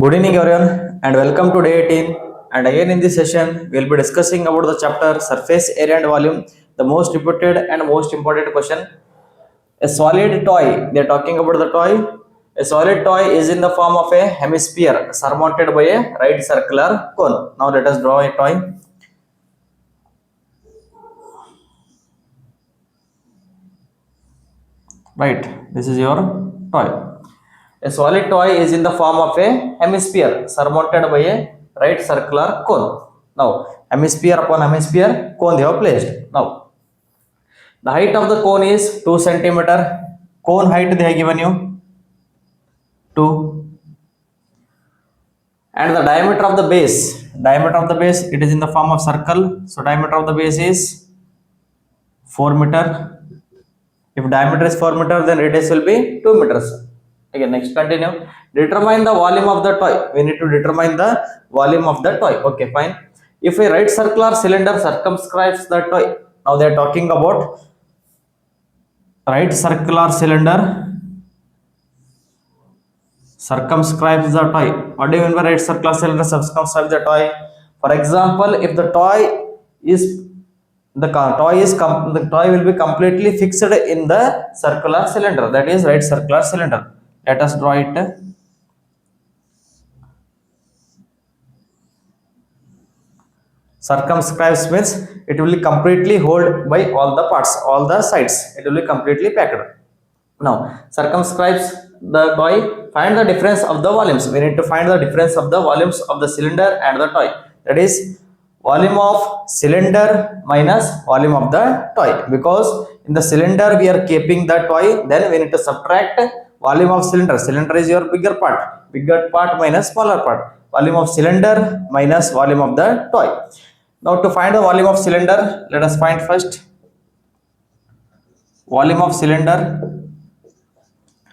Good evening, everyone, and welcome to day 18. And again, in this session, we'll be discussing about the chapter surface area and volume, the most repeated and most important question. A solid toy, they're talking about the toy. A solid toy is in the form of a hemisphere surmounted by a right circular cone. Now, let us draw a toy. Right, this is your toy. A solid toy is in the form of a hemisphere surmounted by a right circular cone. Now, hemisphere upon hemisphere, cone they have placed. Now, the height of the cone is 2 centimeter. Cone height they have given you 2. And the diameter of the base, it is in the form of circle. So, diameter of the base is 4 meter. If diameter is 4 meter, then radius will be 2 meters. Again, next continue. Determine the volume of the toy. We need to determine the volume of the toy. Okay, fine. If a right circular cylinder circumscribes the toy, now they are talking about right circular cylinder circumscribes the toy. What do you mean by right circular cylinder circumscribes the toy? For example, if the toy is the toy will be completely fixed in the circular cylinder, that is right circular cylinder. Let us draw it. Circumscribes means it will be completely hold by all the parts, all the sides. It will be completely packed. Now, circumscribes the toy. Find the difference of the volumes. We need to find the difference of the volumes of the cylinder and the toy. That is volume of cylinder minus volume of the toy. Because in the cylinder we are keeping the toy, then we need to subtract volume of cylinder. Cylinder is your bigger part minus smaller part. Volume of cylinder minus volume of the toy. Now, to find the volume of cylinder, let us find first volume of cylinder.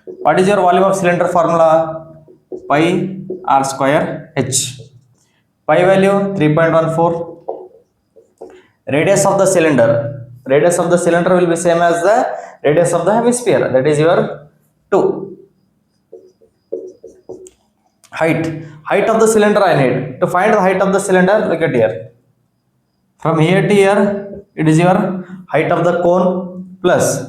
What is your volume of cylinder formula? Pi r square h. Pi value 3.14. Radius of the cylinder. Radius of the cylinder will be same as the radius of the hemisphere. That is your 2. Height of the cylinder I need. To find the height of the cylinder, look at here. From here to here, it is your height of the cone plus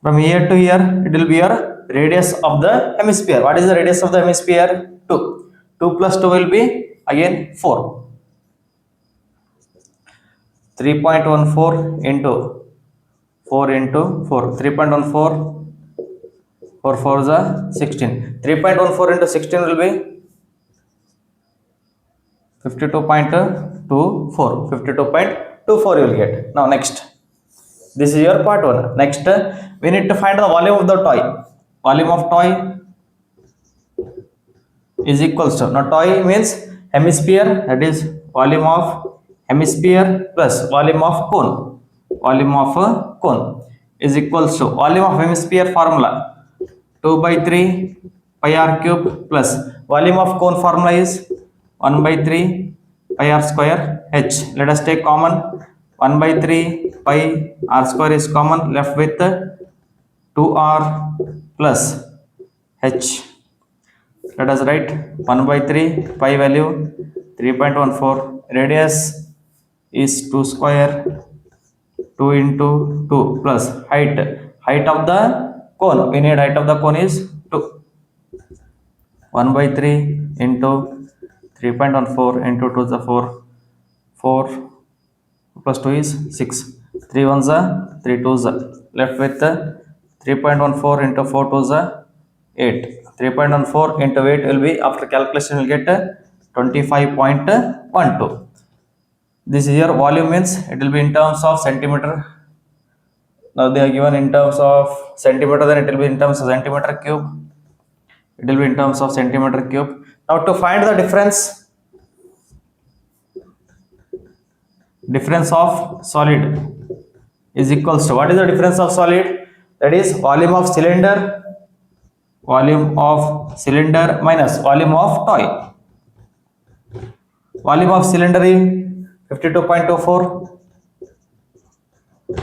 from here to here, it will be your radius of the hemisphere. What is the radius of the hemisphere? 2. 2 plus 2 will be again 4. 3.14 into 4 into 4. 3.14. 4 4 is 16. 3.14 into 16 will be 52.24. 52.24 you will get. Now next. This is your part 1. Next, we need to find the volume of the toy. Volume of toy is equals to, now toy means hemisphere, that is volume of hemisphere plus volume of cone. Volume of cone is equals to volume of hemisphere formula 2 by 3 pi r cube plus volume of cone formula is 1 by 3 pi r square h. Let us take common. 1 by 3 pi r square is common, left with 2r plus h. Let us write 1 by 3 pi value 3.14. Radius is 2 square, 2 into 2 plus height of the cone. We need height of the cone is 2. 1 by 3 into 3.14 into 2 is 4. 4 plus 2 is 6. 3 1s are 3 2s are. Left with 3.14 into 4 2s are 8. 3.14 into 8 will be, after calculation will get 25.12. This is your volume, means it will be in terms of centimeter. Now they are given in terms of centimeter, then it will be in terms of centimeter cube. It will be in terms of centimeter cube. Now to find the difference of solid is equals to, what is the difference of solid? That is volume of cylinder minus volume of toy. Volume of cylinder is 52.24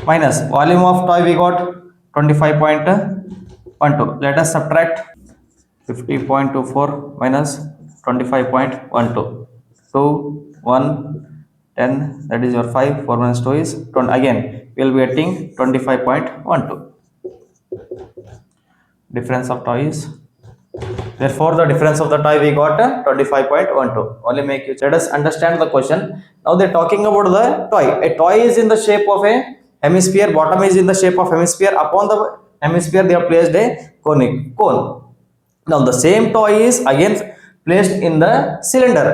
minus volume of toy we got 25.12. Let us subtract 50.24 minus 25.12. 2, 1, 10, that is your 5, 4 minus 2 is 20. Again, we will be getting 25.12. Difference of toy is, therefore the difference of the toy we got 25.12. Only make you, let us understand the question. Now they're talking about the toy. A toy is in the shape of a hemisphere, bottom is in the shape of hemisphere. Upon the hemisphere they have placed a cone. Now the same toy is again placed in the cylinder.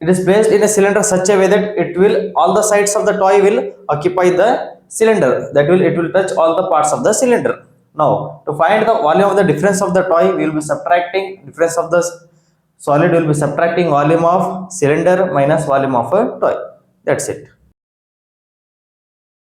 It is placed in a cylinder such a way that it will, all the sides of the toy will occupy the cylinder. That will, it will touch all the parts of the cylinder. Now to find the volume of the difference of the toy, we will be subtracting difference of the solid, will be subtracting volume of cylinder minus volume of a toy. That's it.